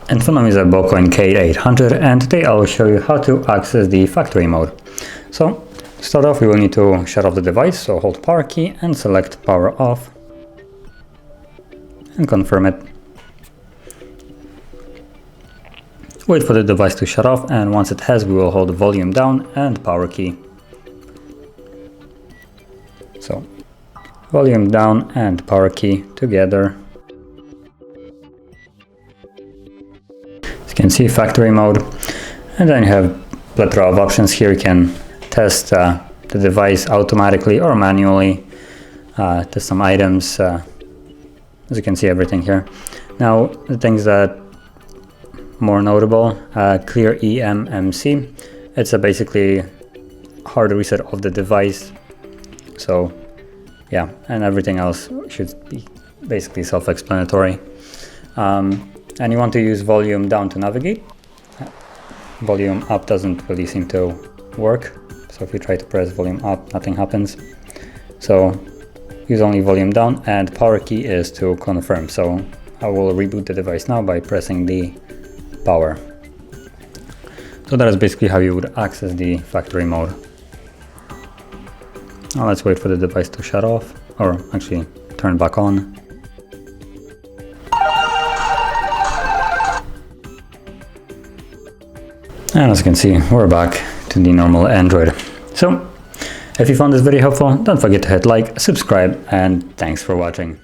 In front of me is a BOCOIN K800, and today I will show you how to access the factory mode. So to start off, we will need to shut off the device, so hold power key and select power off and confirm it. Wait for the device to shut off, and once it has, we will hold volume down and power key. So volume down and power key together. You can see factory mode, and then you have a plethora of options here. You can test the device automatically or manually, test some items, as you can see everything here. Now the things that more notable, clear eMMC. It's a basically hard reset of the device, so yeah, and everything else should be basically self-explanatory. And you want to use volume down to navigate. Volume up doesn't really seem to work, so if you try to press volume up, nothing happens. So use only volume down, and power key is to confirm. So I will reboot the device now by pressing the power. So that is basically how you would access the factory mode. Now let's wait for the device to shut off, or actually turn back on. And as you can see, we're back to the normal Android. So if you found this video helpful, don't forget to hit like, subscribe, and thanks for watching.